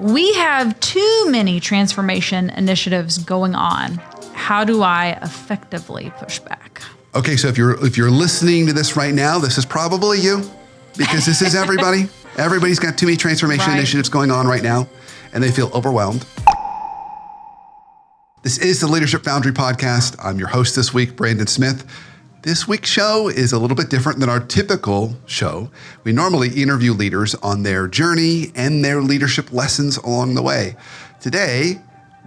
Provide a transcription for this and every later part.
We have too many transformation initiatives going on. How do I effectively push back? Okay, so if you're listening to this right now, this is probably you, because this is everybody. Everybody's got too many transformation initiatives going on right now, and they feel overwhelmed. This is the Leadership Foundry podcast. I'm your host this week, Brandon Smith. This week's show is a little bit different than our typical show. We normally interview leaders on their journey and their leadership lessons along the way. Today,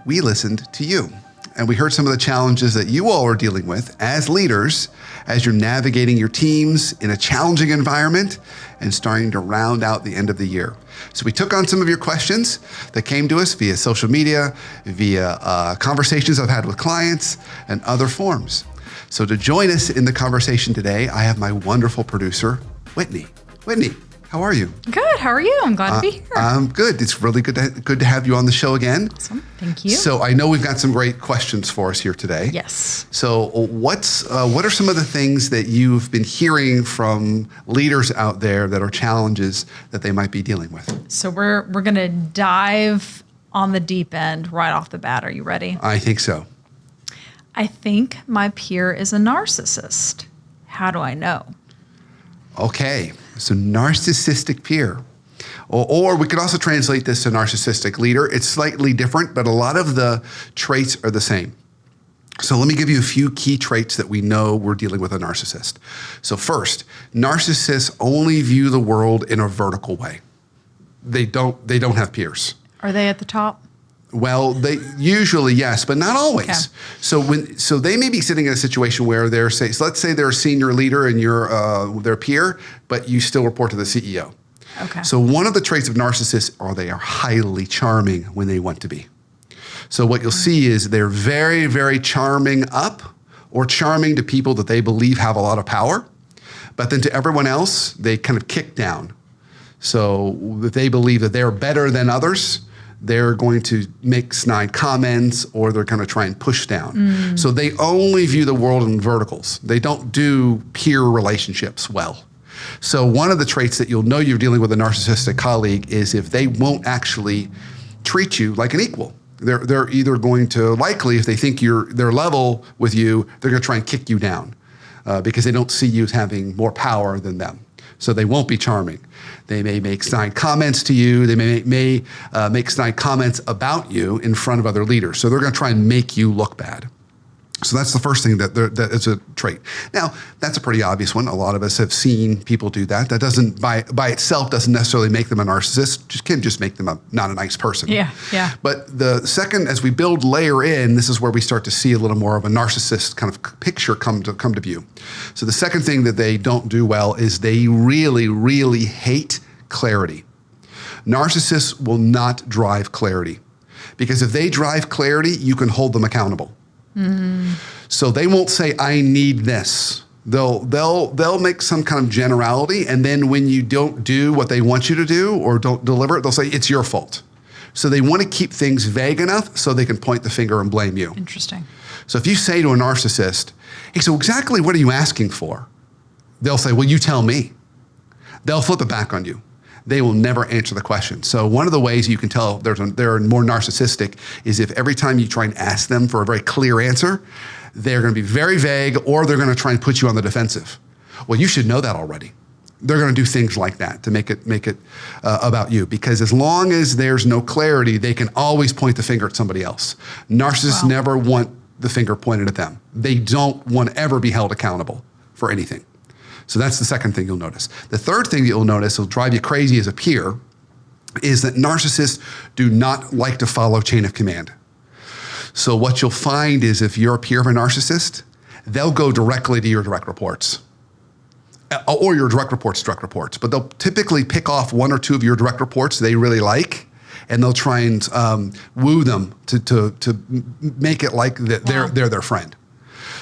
we listened to you, and we heard some of the challenges that you all are dealing with as leaders, as you're navigating your teams in a challenging environment and starting to round out the end of the year. So we took on some of your questions that came to us via social media, via conversations I've had with clients, and other forms. So to join us in the conversation today, I have my wonderful producer, Whitney. Whitney, how are you? Good. How are you? I'm glad to be here. I'm good. It's really good to have you on the show again. Awesome. Thank you. So I know we've got some great questions for us here today. Yes. So what are some of the things that you've been hearing from leaders out there that are challenges that they might be dealing with? So we're going to dive on the deep end right off the bat. Are you ready? I think so. I think my peer is a narcissist. How do I know? Okay, so narcissistic peer. Or we could also translate this to narcissistic leader. It's slightly different, but a lot of the traits are the same. So let me give you a few key traits that we know we're dealing with a narcissist. So first, narcissists only view the world in a vertical way. They don't have peers. Are they at the top? Well, they usually, yes, but not always. Okay. So they may be sitting in a situation where so let's say they're a senior leader and you're their peer, but you still report to the CEO. Okay. So one of the traits of narcissists they are highly charming when they want to be. So what you'll see is they're very, very charming up or charming to people that they believe have a lot of power, but then to everyone else, they kind of kick down. So if they believe that they're better than others, they're going to make snide comments or they're going to try and push down. So they only view the world in verticals. They don't do peer relationships well. So one of the traits that you'll know you're dealing with a narcissistic colleague is if they won't actually treat you like an equal. They're either going to likely, if they think they're level with you, they're going to try and kick you down because they don't see you as having more power than them. So they won't be charming. They may make snide comments to you. They may make snide comments about you in front of other leaders. So they're going to try and make you look bad. So that's the first thing that is a trait. Now, that's a pretty obvious one. A lot of us have seen people do that. That doesn't, by itself, doesn't necessarily make them a narcissist. Can just make them not a nice person. Yeah. But the second, as we build layer in, this is where we start to see a little more of a narcissist kind of picture come to view. So the second thing that they don't do well is they really, really hate clarity. Narcissists will not drive clarity because if they drive clarity, you can hold them accountable. So they won't say, I need this. They'll make some kind of generality, and then when you don't do what they want you to do or don't deliver it, they'll say, it's your fault. So they want to keep things vague enough so they can point the finger and blame you. Interesting. So if you say to a narcissist, hey, so exactly what are you asking for? They'll say, well, you tell me. They'll flip it back on you. They will never answer the question. So one of the ways you can tell they're more narcissistic is if every time you try and ask them for a very clear answer, they're going to be very vague or they're going to try and put you on the defensive. Well, you should know that already. They're going to do things like that to make it about you because as long as there's no clarity, they can always point the finger at somebody else. Narcissists never want the finger pointed at them. They don't want to ever be held accountable for anything. So that's the second thing you'll notice. The third thing you'll notice will drive you crazy as a peer is that narcissists do not like to follow chain of command. So what you'll find is if you're a peer of a narcissist, they'll go directly to your direct reports or your direct reports, but they'll typically pick off one or two of your direct reports they really like, and they'll try and woo them to make it like that they're their friend.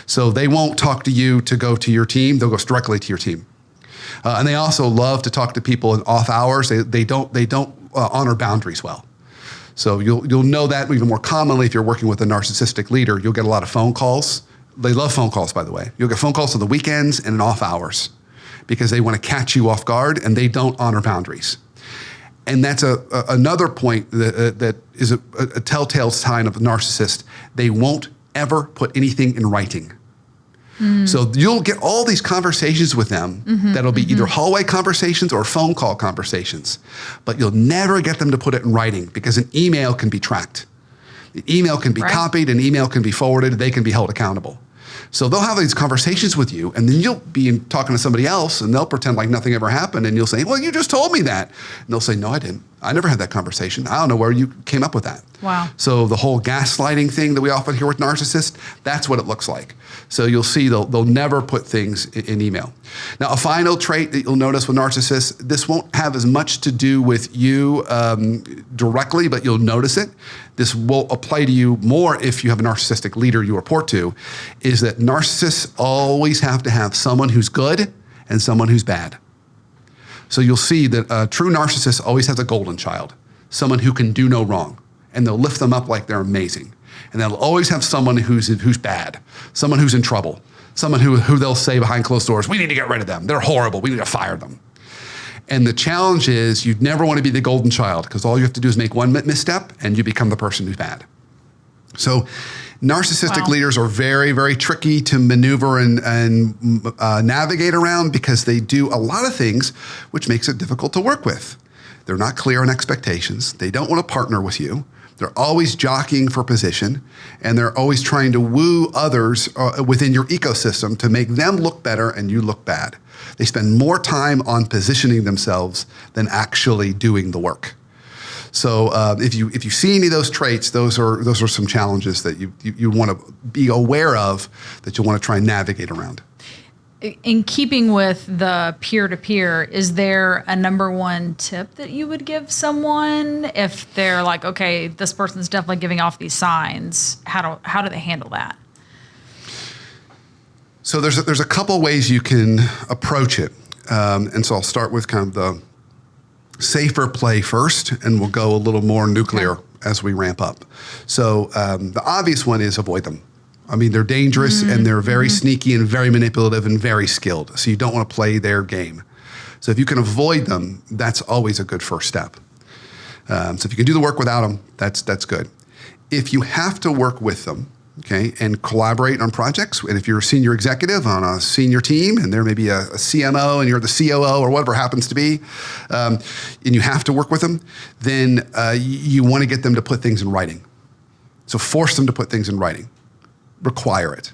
So they won't talk to you to go to your team. They'll go directly to your team. And they also love to talk to people in off hours. They don't honor boundaries well. So you'll know that even more commonly if you're working with a narcissistic leader. You'll get a lot of phone calls. They love phone calls, by the way. You'll get phone calls on the weekends and in off hours because they want to catch you off guard and they don't honor boundaries. And that's another point that is a telltale sign of a narcissist. They won't ever put anything in writing. So you'll get all these conversations with them that'll be either hallway conversations or phone call conversations, but you'll never get them to put it in writing because an email can be tracked. The email can be copied, an email can be forwarded, they can be held accountable. So they'll have these conversations with you, and then you'll be talking to somebody else, and they'll pretend like nothing ever happened, and you'll say, well, you just told me that. And they'll say, no, I didn't. I never had that conversation. I don't know where you came up with that. Wow. So the whole gaslighting thing that we often hear with narcissists, that's what it looks like. So you'll see they'll never put things in email. Now, a final trait that you'll notice with narcissists, this won't have as much to do with you directly, but you'll notice it. This will apply to you more if you have a narcissistic leader you report to, is that narcissists always have to have someone who's good and someone who's bad. So you'll see that a true narcissist always has a golden child, someone who can do no wrong, and they'll lift them up like they're amazing. And they'll always have someone who's bad, someone who's in trouble, someone who they'll say behind closed doors, we need to get rid of them. They're horrible. We need to fire them. And the challenge is you'd never want to be the golden child because all you have to do is make one misstep and you become the person who's bad. So narcissistic leaders are very, very tricky to maneuver and navigate around because they do a lot of things which makes it difficult to work with. They're not clear on expectations. They don't want to partner with you. They're always jockeying for position, and they're always trying to woo others within your ecosystem to make them look better and you look bad. They spend more time on positioning themselves than actually doing the work. So if you see any of those traits, those are some challenges that you want to be aware of that you want to try and navigate around. In keeping with the peer-to-peer, is there a number one tip that you would give someone if they're like, okay, this person's definitely giving off these signs? How do they handle that? So there's a couple ways you can approach it. And so I'll start with kind of the safer play first, and we'll go a little more nuclear as we ramp up. So the obvious one is avoid them. I mean, they're dangerous and they're very sneaky and very manipulative and very skilled. So you don't want to play their game. So if you can avoid them, that's always a good first step. So if you can do the work without them, that's good. If you have to work with them, okay, and collaborate on projects, and if you're a senior executive on a senior team and there may be a CMO and you're the COO or whatever it happens to be, and you have to work with them, then you want to get them to put things in writing. So force them to put things in writing. Require it.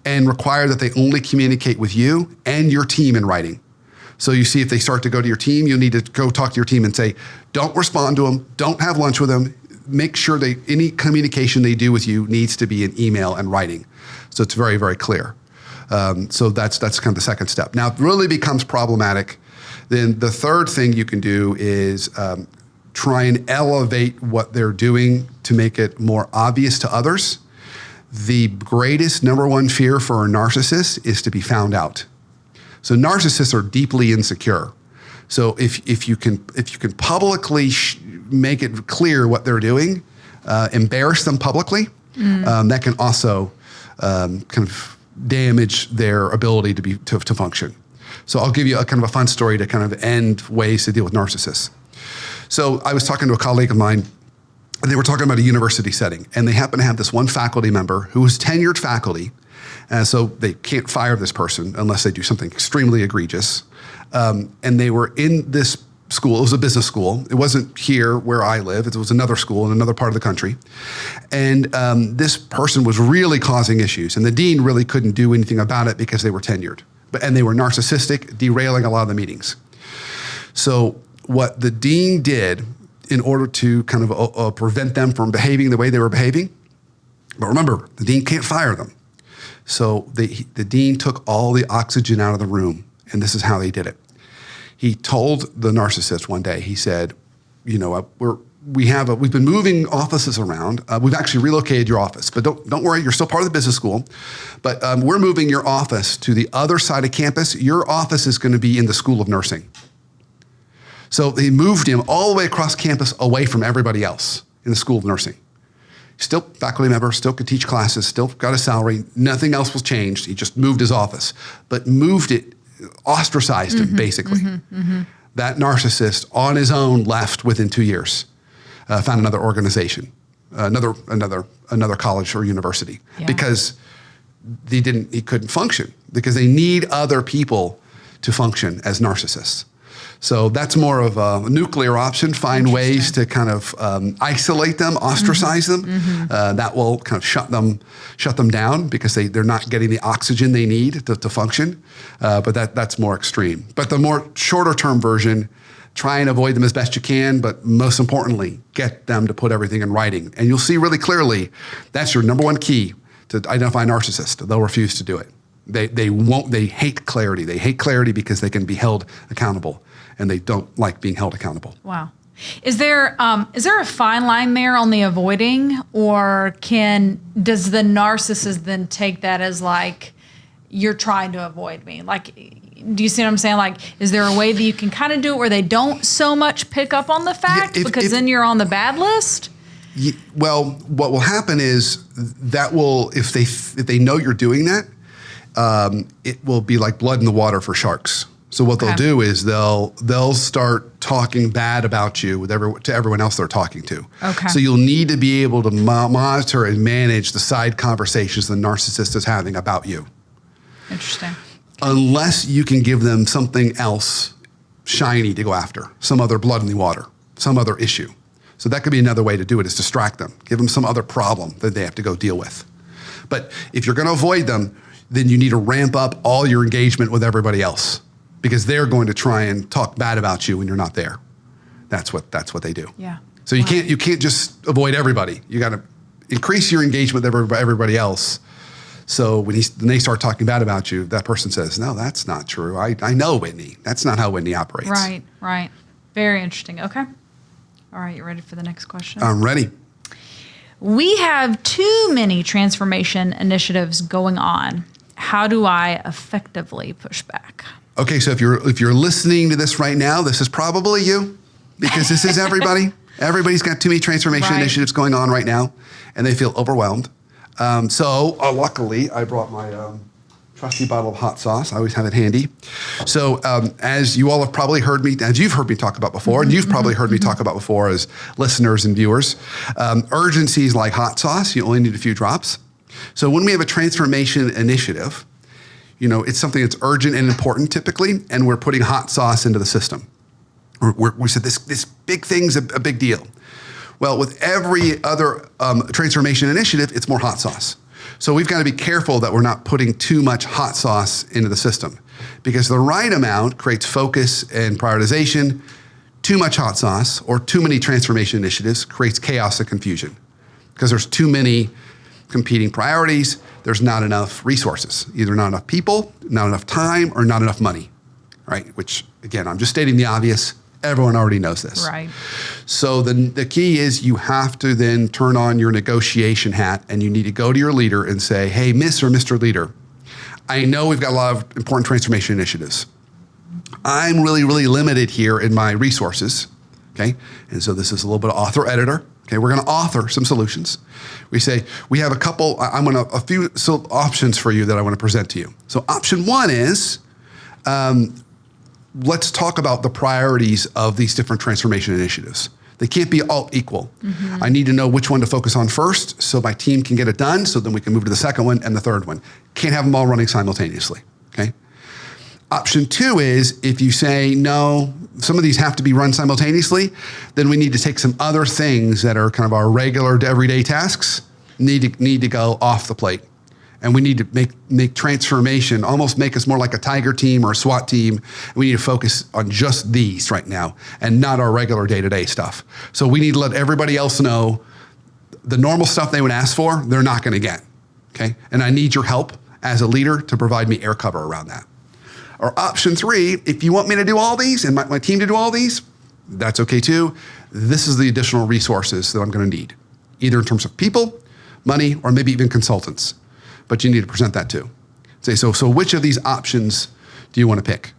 And require that they only communicate with you and your team in writing. So you see if they start to go to your team, you need to go talk to your team and say, don't respond to them, don't have lunch with them. Make sure any communication they do with you needs to be in email and writing. So it's very, very clear. So that's kind of the second step. Now, if it really becomes problematic, then the third thing you can do is try and elevate what they're doing to make it more obvious to others. The greatest number one fear for a narcissist is to be found out. So narcissists are deeply insecure. So if you can publicly make it clear what they're doing, embarrass them publicly, that can also kind of damage their ability to function. So I'll give you a kind of a fun story to kind of end ways to deal with narcissists. So I was talking to a colleague of mine, and they were talking about a university setting, and they happen to have this one faculty member who was tenured faculty, and so they can't fire this person unless they do something extremely egregious. And they were in this school. It was a business school. It wasn't here where I live. It was another school in another part of the country. And this person was really causing issues, and the dean really couldn't do anything about it because they were tenured. And they were narcissistic, derailing a lot of the meetings. So what the dean did in order to kind of prevent them from behaving the way they were behaving. But remember, the dean can't fire them. So the dean took all the oxygen out of the room, and this is how they did it. He told the narcissist one day, he said, you know, we've been moving offices around. We've actually relocated your office, but don't worry, you're still part of the business school. But we're moving your office to the other side of campus. Your office is going to be in the School of Nursing. So they moved him all the way across campus away from everybody else in the School of Nursing. Still faculty member, still could teach classes, still got a salary. Nothing else was changed. He just moved his office, but moved it, ostracized him basically. that narcissist on his own left within 2 years, found another organization, another college or university, because he couldn't function, because they need other people to function as narcissists. So that's more of a nuclear option. Find ways to kind of isolate them, ostracize them. That will kind of shut them down, because they're not getting the oxygen they need to function. But that's more extreme. But the more shorter term version, try and avoid them as best you can. But most importantly, get them to put everything in writing. And you'll see really clearly that's your number one key to identify a narcissist. They'll refuse to do it. They hate clarity. They hate clarity because they can be held accountable, and they don't like being held accountable. Wow. Is there a fine line there on the avoiding, or does the narcissist then take that as like, you're trying to avoid me? Like, do you see what I'm saying? Like, is there a way that you can kind of do it where they don't so much pick up on the fact, because then you're on the bad list? Well, what will happen is that if they know you're doing that, it will be like blood in the water for sharks. So what they'll do is they'll start talking bad about you to everyone else they're talking to. Okay. So you'll need to be able to monitor and manage the side conversations the narcissist is having about you. Interesting. Unless you can give them something else shiny to go after, some other blood in the water, some other issue. So that could be another way to do it, is distract them. Give them some other problem that they have to go deal with. But if you're going to avoid them, then you need to ramp up all your engagement with everybody else, because they're going to try and talk bad about you when you're not there. That's what they do. Yeah. So you can't just avoid everybody. You got to increase your engagement with everybody else. So when they start talking bad about you, that person says, "No, that's not true. I know Whitney. That's not how Whitney operates." Right. Very interesting. Okay. All right, you ready for the next question? I'm ready. We have too many transformation initiatives going on. How do I effectively push back? Okay, so if you're listening to this right now, this is probably you, because this is everybody. Everybody's got too many transformation initiatives going on right now, and they feel overwhelmed. So luckily, I brought my trusty bottle of hot sauce. I always have it handy. So as you all have probably heard me, as you've heard me talk about before, and you've probably heard me talk about before as listeners and viewers, urgency is like hot sauce. You only need a few drops. So when we have a transformation initiative, it's something that's urgent and important typically, and we're putting hot sauce into the system. We said this big thing's a big deal. Well, with every other transformation initiative, it's more hot sauce. So we've got to be careful that we're not putting too much hot sauce into the system, because the right amount creates focus and prioritization. Too much hot sauce or too many transformation initiatives creates chaos and confusion, because there's too many competing priorities. There's not enough resources, either not enough people, not enough time, or not enough money, right? Which, again, I'm just stating the obvious. Everyone already knows this. Right. So the key is you have to then turn on your negotiation hat, and you need to go to your leader and say, "Hey, Miss or Mr. Leader, I know we've got a lot of important transformation initiatives. I'm really, really limited here in my resources." Okay. And so this is a little bit of author editor. Okay. We're going to author some solutions. We say, we have a few options for you that I want to present to you. So option one is, let's talk about the priorities of these different transformation initiatives. They can't be all equal. I need to know which one to focus on first so my team can get it done, so then we can move to the second one and the third one. Can't have them all running simultaneously, okay? Option two is, if you say, no, some of these have to be run simultaneously, then we need to take some other things that are kind of our regular everyday tasks, need to go off the plate. And we need to make transformation, almost make us more like a tiger team or a SWAT team. We need to focus on just these right now and not our regular day-to-day stuff. So we need to let everybody else know the normal stuff they would ask for, they're not going to get, okay? And I need your help as a leader to provide me air cover around that. Or option three, if you want me to do all these and my team to do all these, that's okay too. This is the additional resources that I'm going to need, either in terms of people, money, or maybe even consultants. But you need to present that too. Say, so which of these options do you want to pick?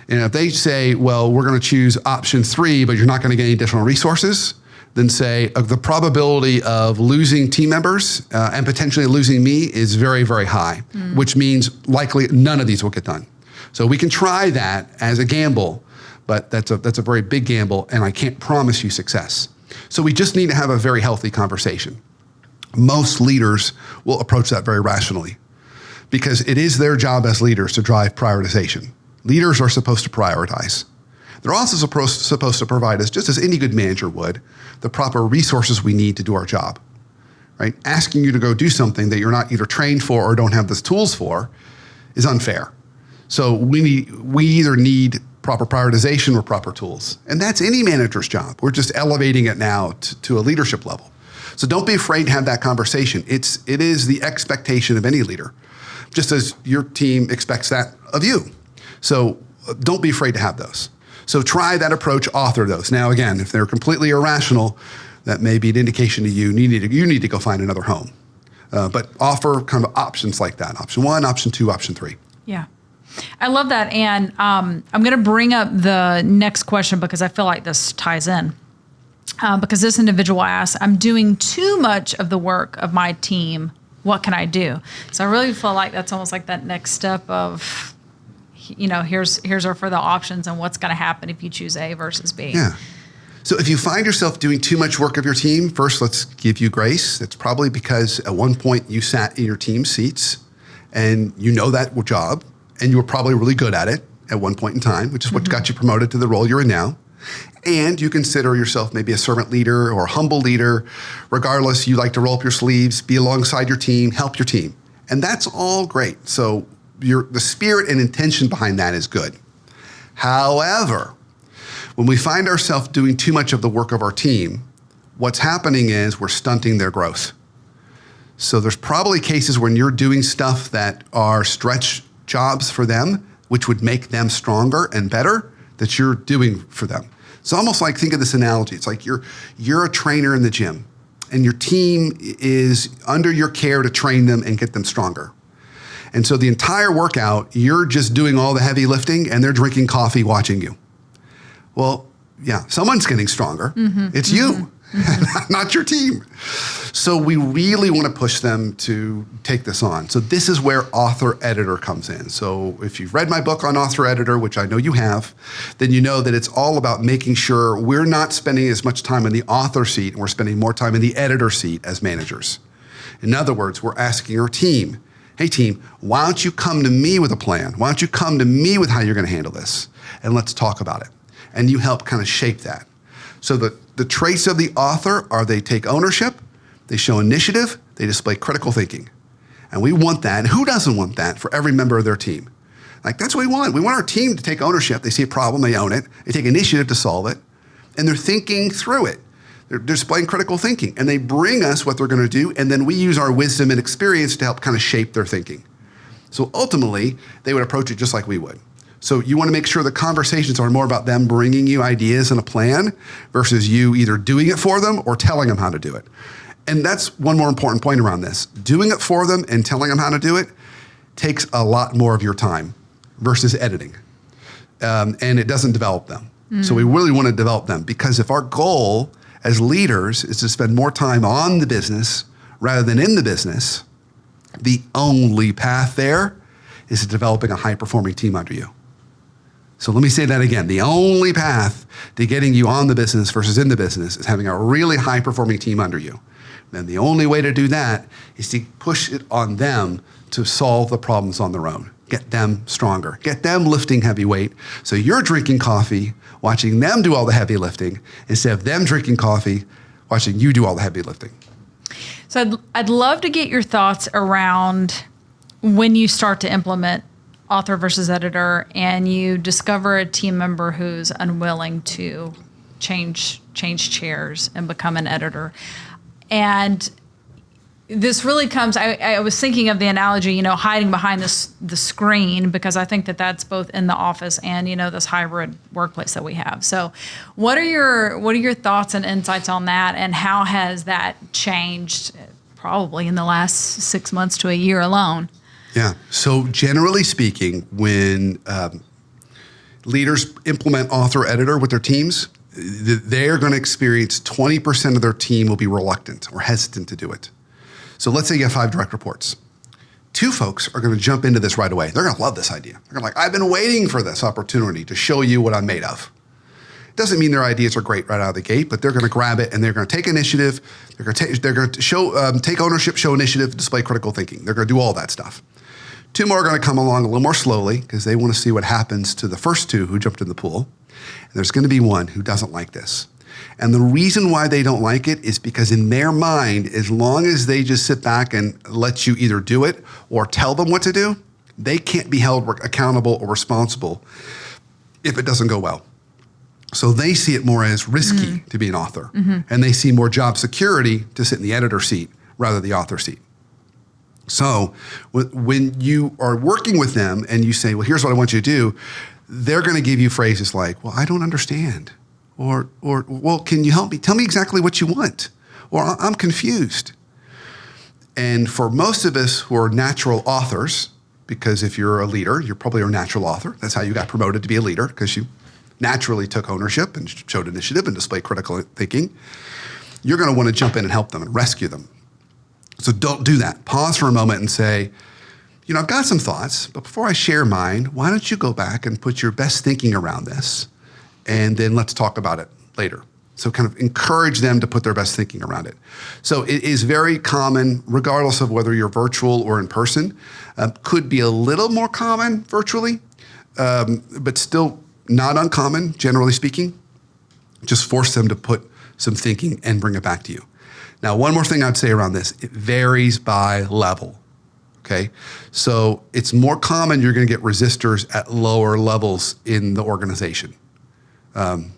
And if they say, well, we're going to choose option three, but you're not going to get any additional resources, then say the probability of losing team members and potentially losing me is very, very high, which means likely none of these will get done. So we can try that as a gamble, but that's a very big gamble, and I can't promise you success. So we just need to have a very healthy conversation. Most leaders will approach that very rationally because it is their job as leaders to drive prioritization. Leaders are supposed to prioritize. They're also supposed to provide us, just as any good manager would, the proper resources we need to do our job. Right? Asking you to go do something that you're not either trained for or don't have the tools for is unfair. So we either need proper prioritization or proper tools. And that's any manager's job. We're just elevating it now to a leadership level. So don't be afraid to have that conversation. It is the expectation of any leader, just as your team expects that of you. So don't be afraid to have those. So try that approach, author those. Now, again, if they're completely irrational, that may be an indication to you, you need to go find another home. But offer kind of options like that. Option 1, option 2, option 3. Yeah. I love that. And I'm going to bring up the next question because I feel like this ties in. Because this individual asks, I'm doing too much of the work of my team. What can I do? So I really feel like that's almost like that next step of, here's our further options and what's going to happen if you choose A versus B. Yeah. So if you find yourself doing too much work of your team, first, let's give you grace. It's probably because at one point you sat in your team's seats and you know that job and you were probably really good at it at one point in time, which is what got you promoted to the role you're in now. And you consider yourself maybe a servant leader or a humble leader. Regardless, you like to roll up your sleeves, be alongside your team, help your team. And that's all great. So the spirit and intention behind that is good. However, when we find ourselves doing too much of the work of our team, what's happening is we're stunting their growth. So there's probably cases when you're doing stuff that are stretch jobs for them, which would make them stronger and better, that you're doing for them. It's almost like, think of this analogy. It's like you're a trainer in the gym and your team is under your care to train them and get them stronger. And so the entire workout, you're just doing all the heavy lifting and they're drinking coffee watching you. Well, yeah, someone's getting stronger. It's you, not your team. So we really want to push them to take this on. So this is where author-editor comes in. So if you've read my book on author-editor, which I know you have, then you know that it's all about making sure we're not spending as much time in the author seat and we're spending more time in the editor seat as managers. In other words, we're asking our team, hey team, why don't you come to me with a plan? Why don't you come to me with how you're going to handle this? And let's talk about it. And you help kind of shape that. So the traits of the author are they take ownership, they show initiative, they display critical thinking. And we want that. And who doesn't want that for every member of their team? Like, that's what we want. We want our team to take ownership. They see a problem, they own it. They take initiative to solve it. And they're thinking through it. They're displaying critical thinking. And they bring us what they're going to do. And then we use our wisdom and experience to help kind of shape their thinking. So ultimately, they would approach it just like we would. So you want to make sure the conversations are more about them bringing you ideas and a plan versus you either doing it for them or telling them how to do it. And that's one more important point around this. Doing it for them and telling them how to do it takes a lot more of your time versus editing. And it doesn't develop them. So we really want to develop them, because if our goal as leaders is to spend more time on the business rather than in the business, the only path there is to developing a high-performing team under you. So let me say that again. The only path to getting you on the business versus in the business is having a really high-performing team under you. And the only way to do that is to push it on them to solve the problems on their own. Get them stronger. Get them lifting heavy weight. So you're drinking coffee, watching them do all the heavy lifting, instead of them drinking coffee, watching you do all the heavy lifting. So I'd love to get your thoughts around when you start to implement author versus editor and you discover a team member who's unwilling to change chairs and become an editor. And this really comes, I was thinking of the analogy, hiding behind the screen, because I think that that's both in the office and, this hybrid workplace that we have. So what are your thoughts and insights on that, and how has that changed probably in the last 6 months to a year alone? Yeah. So generally speaking, when leaders implement author-editor with their teams, they're going to experience 20% of their team will be reluctant or hesitant to do it. So let's say you have 5 direct reports. 2 folks are going to jump into this right away. They're going to love this idea. They're going to I've been waiting for this opportunity to show you what I'm made of. Doesn't mean their ideas are great right out of the gate, but they're going to grab it and they're going to take initiative. They're going to show, take ownership, show initiative, display critical thinking. They're going to do all that stuff. 2 more are going to come along a little more slowly because they want to see what happens to the first 2 who jumped in the pool. And there's going to be 1 who doesn't like this. And the reason why they don't like it is because in their mind, as long as they just sit back and let you either do it or tell them what to do, they can't be held accountable or responsible if it doesn't go well. So they see it more as risky to be an author. And they see more job security to sit in the editor seat rather than the author seat. So when you are working with them and you say, well, here's what I want you to do, they're going to give you phrases like, well, I don't understand. Or, well, can you help me? Tell me exactly what you want. Or I'm confused. And for most of us who are natural authors, because if you're a leader, you're probably a natural author. That's how you got promoted to be a leader, because you naturally took ownership and showed initiative and displayed critical thinking. You're going to want to jump in and help them and rescue them. So don't do that. Pause for a moment and say, you know, I've got some thoughts, but before I share mine, why don't you go back and put your best thinking around this, and then let's talk about it later. So kind of encourage them to put their best thinking around it. So it is very common, regardless of whether you're virtual or in person. Could be a little more common virtually, but still not uncommon, generally speaking. Just force them to put some thinking and bring it back to you. Now, one more thing I'd say around this, it varies by level, okay? So it's more common you're gonna get resistors at lower levels in the organization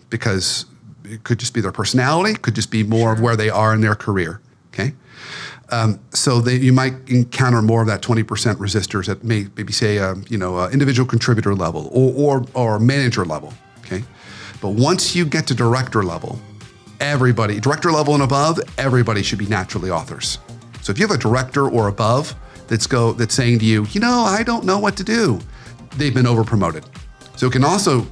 because it could just be their personality, could just be more of where they are in their career, okay? So you might encounter more of that 20% resistors at maybe say, individual contributor level or manager level, okay? But once you get to director level, director level and above, everybody should be naturally authors. So if you have a director or above that's saying to you, I don't know what to do, they've been over-promoted. So it can also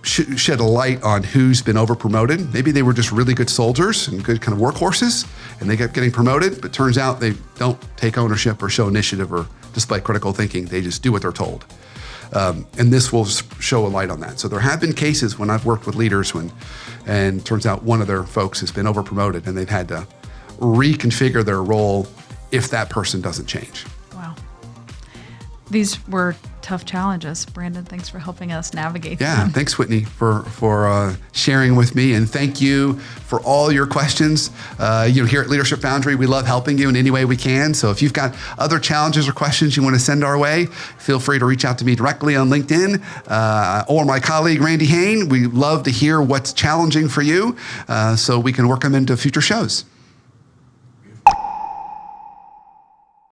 shed a light on who's been over-promoted. Maybe they were just really good soldiers and good kind of workhorses, and they kept getting promoted, but turns out they don't take ownership or show initiative or display critical thinking. They just do what they're told. And this will show a light on that. So there have been cases when I've worked with leaders and turns out one of their folks has been over-promoted and they've had to reconfigure their role if that person doesn't change. Wow. These were tough challenges. Brandon, thanks for helping us navigate them. Yeah, thanks, Whitney, for sharing with me. And thank you for all your questions. Here at Leadership Foundry, we love helping you in any way we can. So if you've got other challenges or questions you want to send our way, feel free to reach out to me directly on LinkedIn or my colleague, Randy Hain. We love to hear what's challenging for you so we can work them into future shows.